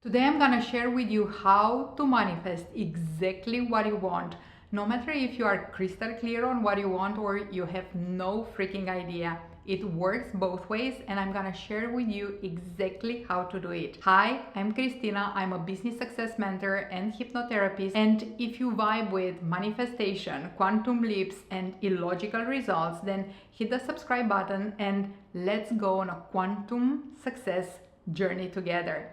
Today I'm gonna share with you how to manifest exactly what you want, no matter if you are crystal clear on what you want or you have no freaking idea. It works both ways and I'm gonna share with you exactly how to do it. Hi, I'm Cristina. I'm a business success mentor and hypnotherapist. And if you vibe with manifestation, quantum leaps, and illogical results, then hit the subscribe button and let's go on a quantum success journey together.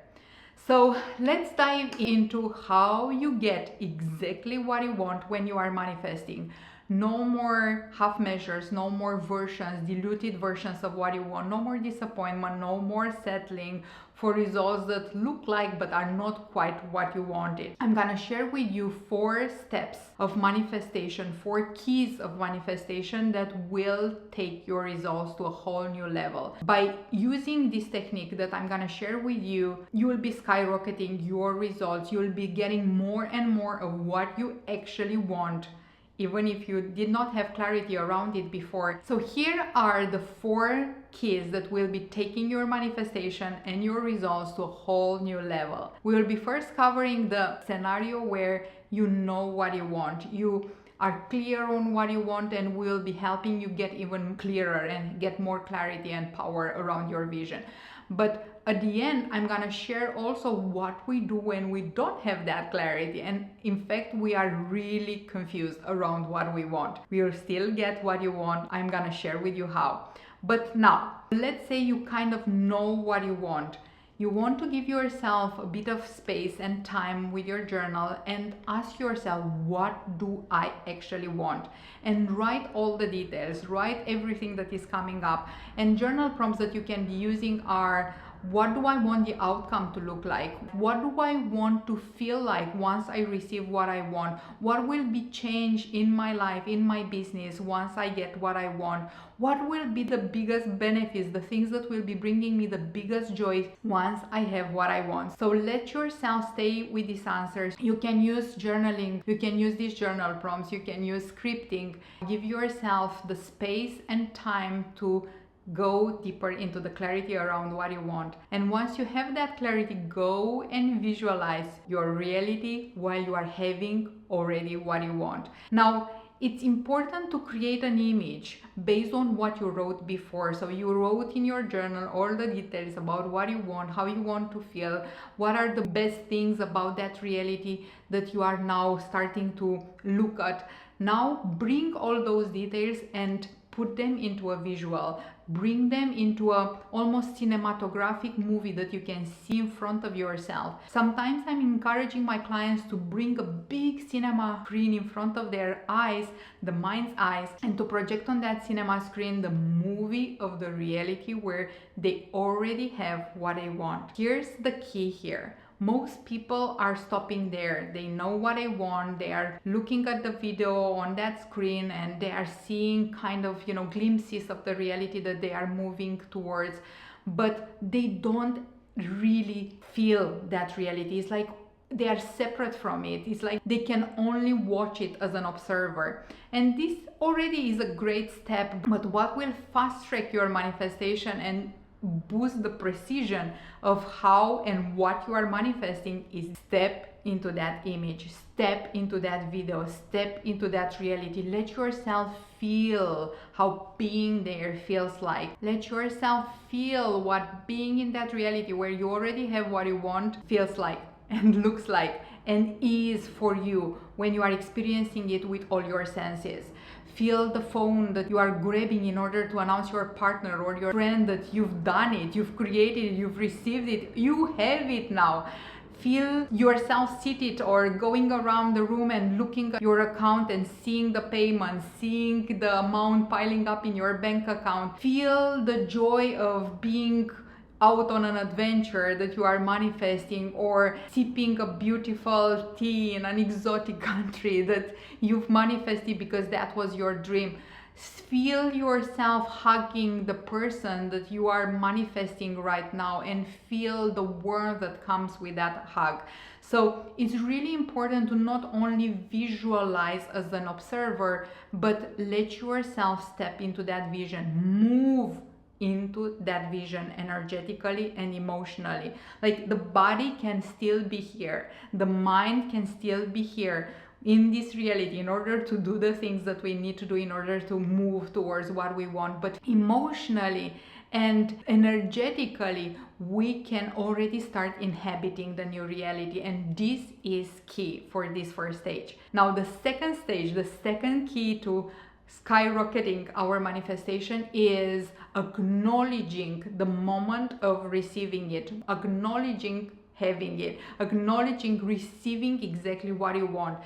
So let's dive into how you get exactly what you want when you are manifesting. No more half measures, no more versions, diluted versions of what you want, no more disappointment, no more settling for results that look like but are not quite what you wanted. I'm gonna share with you 4 steps of manifestation, 4 keys of manifestation that will take your results to a whole new level. By using this technique that I'm gonna share with you, you will be skyrocketing your results. You will be getting more and more of what you actually want, even if you did not have clarity around it before. So here are the 4 keys that will be taking your manifestation and your results to a whole new level. We will be first covering the scenario where you know what you want. You are clear on what you want, and we'll be helping you get even clearer and get more clarity and power around your vision. But at the end, I'm gonna share also what we do when we don't have that clarity. And in fact, we are really confused around what we want. We will still get what you want. I'm gonna share with you how. But now, let's say you kind of know what you want. You want to give yourself a bit of space and time with your journal and ask yourself, what do I actually want? And write all the details, write everything that is coming up. And journal prompts that you can be using are: what do I want the outcome to look like? What do I want to feel like once I receive what I want? What will be changed in my life, in my business, once I get what I want? What will be the biggest benefits, the things that will be bringing me the biggest joy once I have what I want? So let yourself stay with these answers. You can use journaling, you can use these journal prompts, you can use scripting. Give yourself the space and time to go deeper into the clarity around what you want. And once you have that clarity, go and visualize your reality while you are having already what you want. Now, it's important to create an image based on what you wrote before. So you wrote in your journal all the details about what you want, how you want to feel, what are the best things about that reality that you are now starting to look at. Now bring all those details and put them into a visual. Bring them into a almost cinematographic movie that you can see in front of yourself. Sometimes I'm encouraging my clients to bring a big cinema screen in front of their eyes, the mind's eyes, and to project on that cinema screen the movie of the reality where they already have what they want. Here's the key here. Most people are stopping there. They know what they want. They are looking at the video on that screen and they are seeing kind of, glimpses of the reality that they are moving towards, but they don't really feel that reality. It's like they are separate from it. It's like they can only watch it as an observer. And this already is a great step, but what will fast track your manifestation and boost the precision of how and what you are manifesting is step into that image, step into that video, step into that reality. Let yourself feel how being there feels like. Let yourself feel what being in that reality where you already have what you want feels like and looks like and is for you when you are experiencing it with all your senses. Feel the phone that you are grabbing in order to announce your partner or your friend that you've done it, you've created it, you've received it, you have it now. Feel yourself seated or going around the room and looking at your account and seeing the payments, seeing the amount piling up in your bank account. Feel the joy of being out on an adventure that you are manifesting, or sipping a beautiful tea in an exotic country that you've manifested because that was your dream. Feel yourself hugging the person that you are manifesting right now and feel the warmth that comes with that hug. So it's really important to not only visualize as an observer, but let yourself step into that vision. Move into that vision energetically and emotionally. Like the body can still be here, the mind can still be here in this reality in order to do the things that we need to do in order to move towards what we want, but emotionally and energetically we can already start inhabiting the new reality, and this is key for this first stage. Now the second stage, the second key to skyrocketing our manifestation is acknowledging the moment of receiving it, acknowledging having it, acknowledging receiving exactly what you want.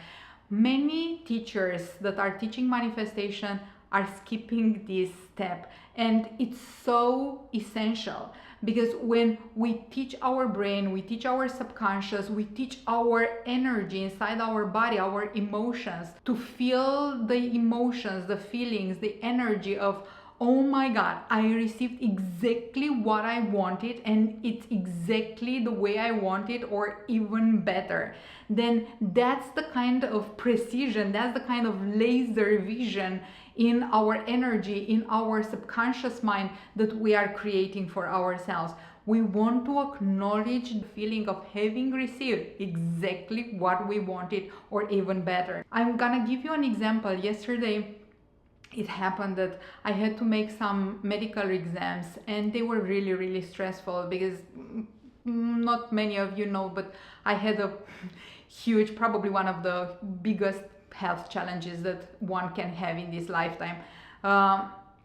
Many teachers that are teaching manifestation are skipping this step, and it's so essential, because when we teach our brain, we teach our subconscious, we teach our energy inside our body, our emotions, to feel the emotions, the feelings, the energy of, oh my God, I received exactly what I wanted and it's exactly the way I want it, or even better. Then that's the kind of precision, that's the kind of laser vision in our energy, in our subconscious mind that we are creating for ourselves. We want to acknowledge the feeling of having received exactly what we wanted, or even better. I'm gonna give you an example. Yesterday, it happened that I had to make some medical exams, and they were really, really stressful because not many of you know, but I had a huge, probably one of the biggest health challenges that one can have in this lifetime.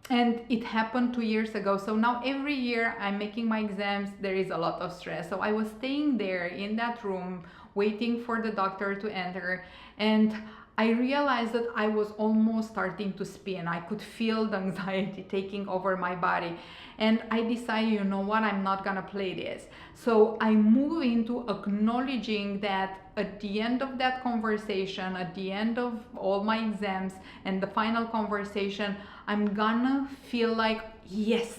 And it happened 2 years ago. So now every year I'm making my exams, there is a lot of stress. So I was staying there in that room, waiting for the doctor to enter, and I realized that I was almost starting to spin. I could feel the anxiety taking over my body. And I decided, you know what, I'm not gonna play this. So I move into acknowledging that at the end of that conversation, at the end of all my exams and the final conversation, I'm gonna feel like, yes,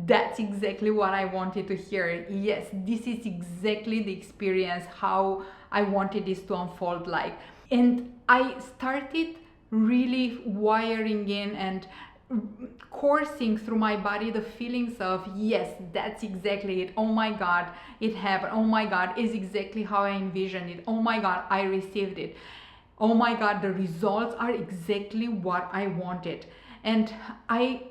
that's exactly what I wanted to hear. Yes, this is exactly the experience, how I wanted this to unfold like. And I started really wiring in and coursing through my body the feelings of, yes, that's exactly it. Oh my God, it happened. Oh my God, it's exactly how I envisioned it. Oh my God, I received it. Oh my God, the results are exactly what I wanted. And I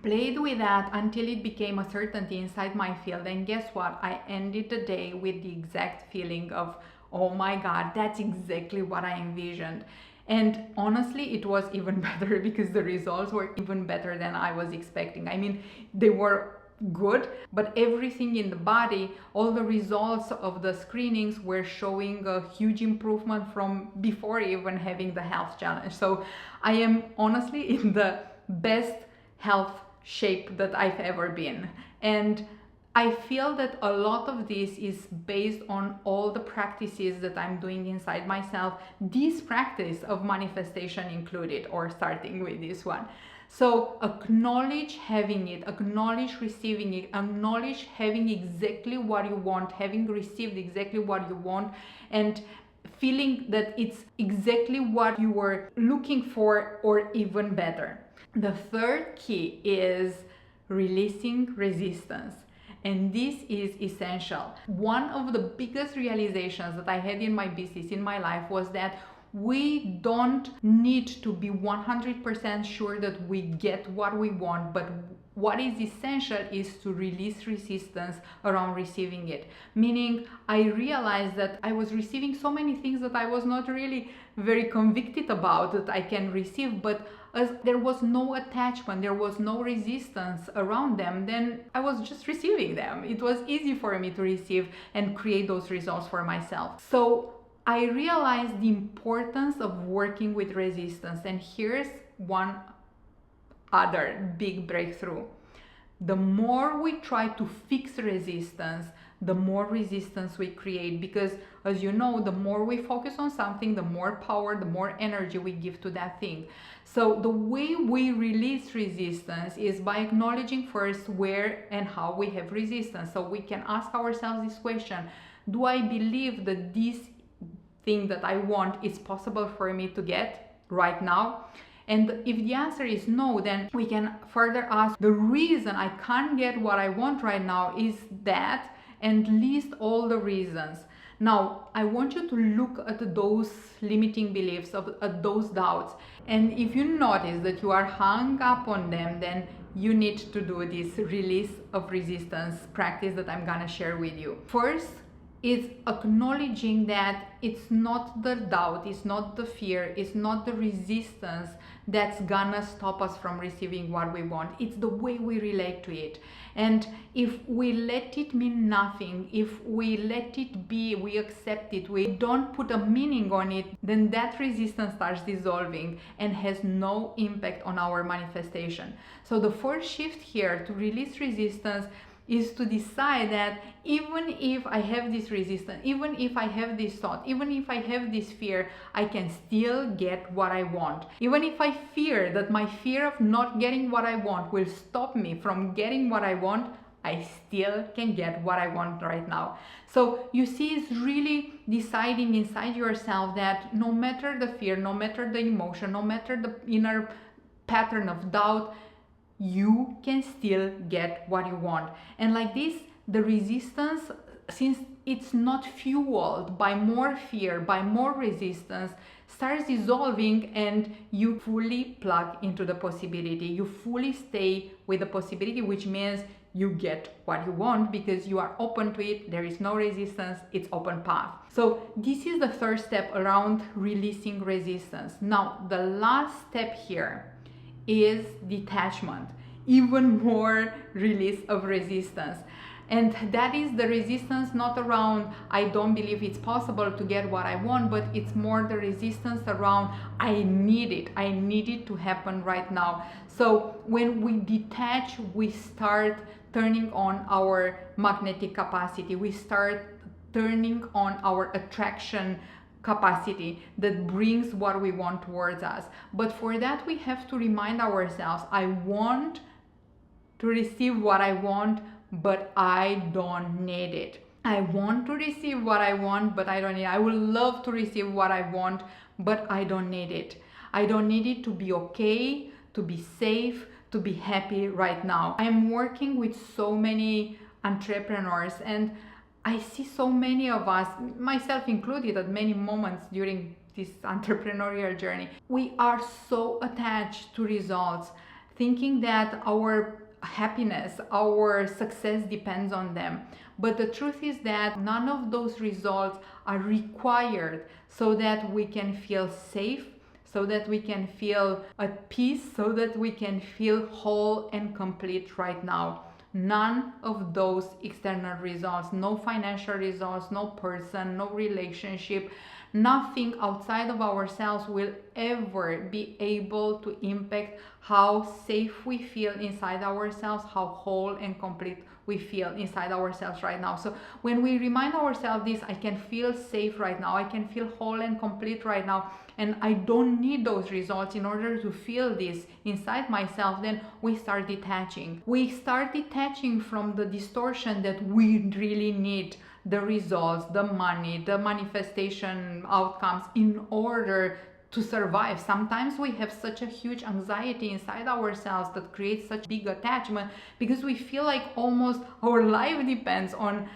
played with that until it became a certainty inside my field. And guess what? I ended the day with the exact feeling of, oh my God, that's exactly what I envisioned. And honestly, it was even better because the results were even better than I was expecting. I mean, they were good, but everything in the body, all the results of the screenings were showing a huge improvement from before even having the health challenge. So I am honestly in the best health shape that I've ever been. And I feel that a lot of this is based on all the practices that I'm doing inside myself, this practice of manifestation included, or starting with this one. So acknowledge having it, acknowledge receiving it, acknowledge having exactly what you want, having received exactly what you want, and feeling that it's exactly what you were looking for, or even better. The third key is releasing resistance. And this is essential. One of the biggest realizations that I had in my business, in my life, was that we don't need to be 100% sure that we get what we want, but what is essential is to release resistance around receiving it. Meaning, I realized that I was receiving so many things that I was not really very convicted about that I can receive, but as there was no attachment, there was no resistance around them, then I was just receiving them. It was easy for me to receive and create those results for myself. So I realized the importance of working with resistance. And here's one other big breakthrough. The more we try to fix resistance, the more resistance we create, because as you know, the more we focus on something, the more power, the more energy we give to that thing. So the way we release resistance is by acknowledging first where and how we have resistance. So we can ask ourselves this question: do I believe that this thing that I want is possible for me to get right now? And if the answer is no, then we can further ask, the reason I can't get what I want right now is that, and list all the reasons. Now, I want you to look at those limiting beliefs, at those doubts. And if you notice that you are hung up on them, then you need to do this release of resistance practice that I'm gonna share with you. First, it's acknowledging that it's not the doubt, it's not the fear, it's not the resistance that's gonna stop us from receiving what we want. It's the way we relate to it. And if we let it mean nothing, if we let it be, we accept it, we don't put a meaning on it, then that resistance starts dissolving and has no impact on our manifestation. So the first shift here to release resistance is to decide that even if I have this resistance, even if I have this thought, even if I have this fear, I can still get what I want. Even if I fear that my fear of not getting what I want will stop me from getting what I want, I still can get what I want right now. So you see, it's really deciding inside yourself that no matter the fear, no matter the emotion, no matter the inner pattern of doubt, you can still get what you want. And like this, the resistance, since it's not fueled by more fear, by more resistance, starts dissolving, and you fully plug into the possibility. You fully stay with the possibility, which means you get what you want because you are open to it. There is no resistance, it's open path. So this is the third step around releasing resistance. Now, the last step here is detachment, even more release of resistance. And that is the resistance not around I don't believe it's possible to get what I want, but it's more the resistance around I need it to happen right now. So when we detach, we start turning on our magnetic capacity, we start turning on our attraction capacity that brings what we want towards us. But for that, we have to remind ourselves, I want to receive what I want, but I don't need it. I want to receive what I want, but I don't need it. I would love to receive what I want, but I don't need it. I don't need it to be okay, to be safe, to be happy right now. I'm working with so many entrepreneurs, and I see so many of us, myself included, at many moments during this entrepreneurial journey, we are so attached to results, thinking that our happiness, our success depends on them. But the truth is that none of those results are required so that we can feel safe, so that we can feel at peace, so that we can feel whole and complete right now. None of those external results, no financial results, no person, no relationship, nothing outside of ourselves will ever be able to impact how safe we feel inside ourselves, how whole and complete we feel inside ourselves right now. So when we remind ourselves this, I can feel safe right now, I can feel whole and complete right now, and I don't need those results in order to feel this inside myself, then we start detaching. We start detaching from the distortion that we really need the results, the money, the manifestation outcomes in order to survive. Sometimes we have such a huge anxiety inside ourselves that creates such big attachment because we feel like almost our life depends on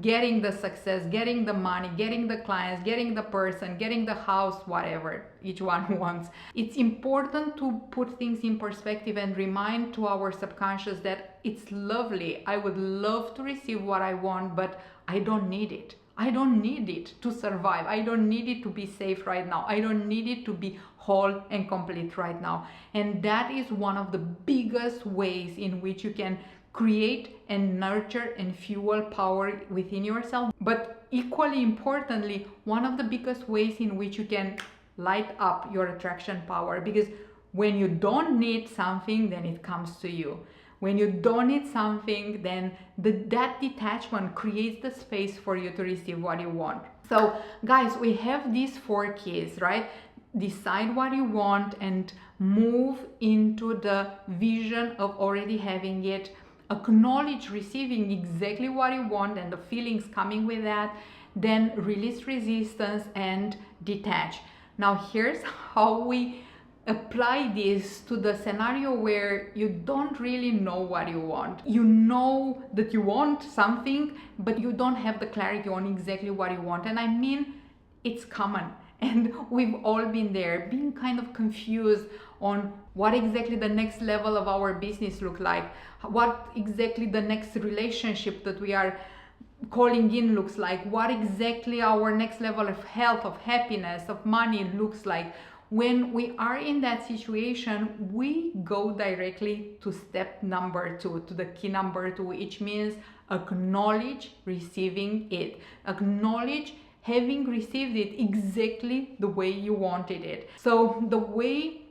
getting the success, getting the money, getting the clients, getting the person, getting the house, whatever each one wants. It's important to put things in perspective and remind to our subconscious that it's lovely. I would love to receive what I want, but I don't need it. I don't need it to survive. I don't need it to be safe right now. I don't need it to be whole and complete right now. And that is one of the biggest ways in which you can create and nurture and fuel power within yourself. But equally importantly, one of the biggest ways in which you can light up your attraction power, because when you don't need something, then it comes to you. When you don't need something, then that detachment creates the space for you to receive what you want. So guys, we have these 4 keys, right? Decide what you want and move into the vision of already having it. Acknowledge receiving exactly what you want and the feelings coming with that. Then release resistance and detach. Now here's how we apply this to the scenario where you don't really know what you want. You know that you want something, but you don't have the clarity on exactly what you want. And I mean, it's common. And we've all been there, being kind of confused on what exactly the next level of our business look like, what exactly the next relationship that we are calling in looks like, what exactly our next level of health, of happiness, of money looks like. When we are in that situation, we go directly to step number 2, to the key number 2, which means acknowledge receiving it. Acknowledge having received it exactly the way you wanted it. So the way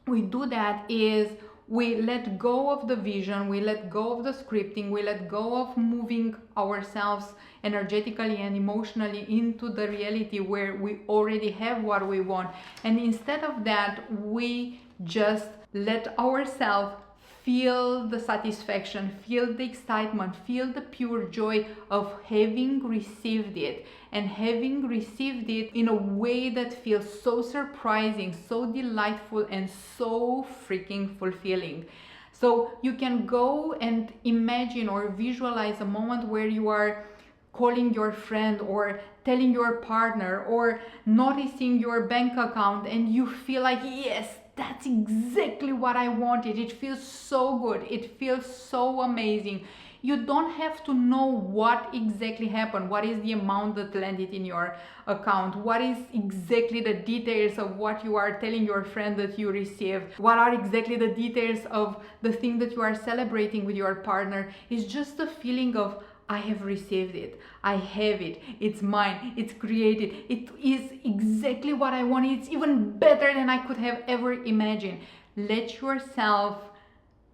we do that is we let go of the vision, we let go of the scripting, we let go of moving ourselves energetically and emotionally into the reality where we already have what we want. And instead of that, we just let ourselves feel the satisfaction, feel the excitement, feel the pure joy of having received it, and having received it in a way that feels so surprising, so delightful, and so freaking fulfilling. So you can go and imagine or visualize a moment where you are calling your friend or telling your partner or noticing your bank account, and you feel like, yes, that's exactly what I wanted. It feels so good. It feels so amazing. You don't have to know what exactly happened. What is the amount that landed in your account? What is exactly the details of what you are telling your friend that you received? What are exactly the details of the thing that you are celebrating with your partner? It's just a feeling of, I have received it. I have it. It's mine. It's created. It is exactly what I wanted. It's even better than I could have ever imagined. Let yourself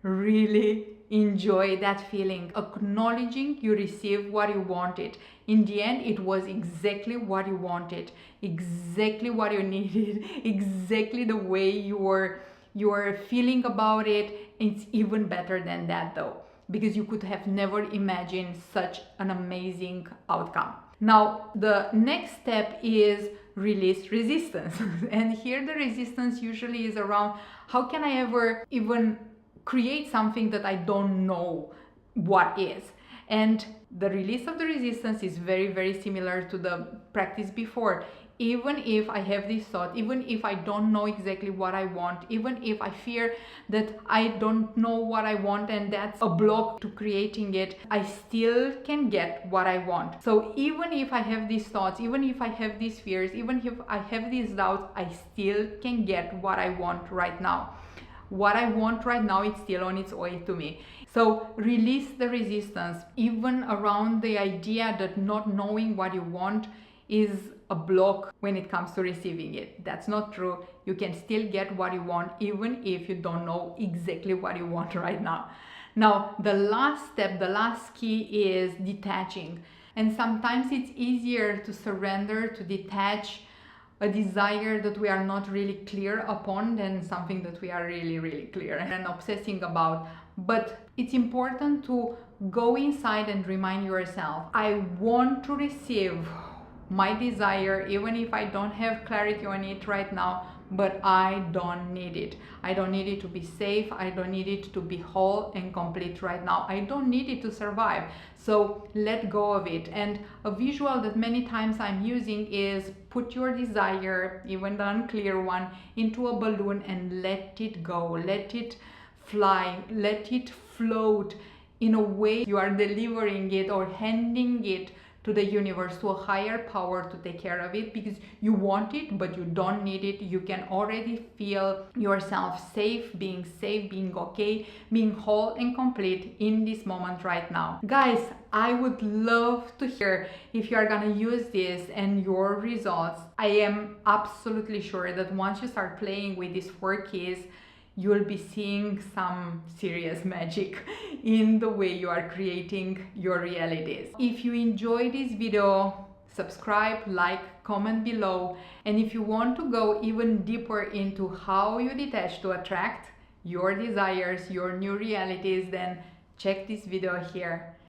really enjoy that feeling, acknowledging you received what you wanted. In the end, it was exactly what you wanted, exactly what you needed, exactly the way you were feeling about it. It's even better than that though, because you could have never imagined such an amazing outcome. Now, the next step is release resistance. And here the resistance usually is around, how can I ever even create something that I don't know what is? And the release of the resistance is very, very similar to the practice before. Even if I have this thought, even if I don't know exactly what I want, even if I fear that I don't know what I want and that's a block to creating it, I still can get what I want. So even if I have these thoughts, even if I have these fears, even if I have these doubts, I still can get what I want right now. What I want right now is still on its way to me. So release the resistance, even around the idea that not knowing what you want is a block when it comes to receiving it. That's not true. You can still get what you want even if you don't know exactly what you want right now. Now, the last step, the last key is detaching. And sometimes it's easier to surrender, to detach a desire that we are not really clear upon than something that we are really, really clear and obsessing about. But it's important to go inside and remind yourself, I want to receive my desire, even if I don't have clarity on it right now, but I don't need it. I don't need it to be safe. I don't need it to be whole and complete right now. I don't need it to survive. So let go of it. And a visual that many times I'm using is put your desire, even the unclear one, into a balloon and let it go. Let it fly. Let it float in a way you are delivering it or handing it to the universe, to a higher power to take care of it, because you want it but you don't need it. You can already feel yourself safe, being okay, being whole and complete in this moment right now. Guys, I would love to hear if you are gonna use this and your results. I am absolutely sure that once you start playing with these 4 keys, you'll be seeing some serious magic in the way you are creating your realities. If you enjoy this video, subscribe, like, comment below. And if you want to go even deeper into how you detach to attract your desires, your new realities, then check this video here.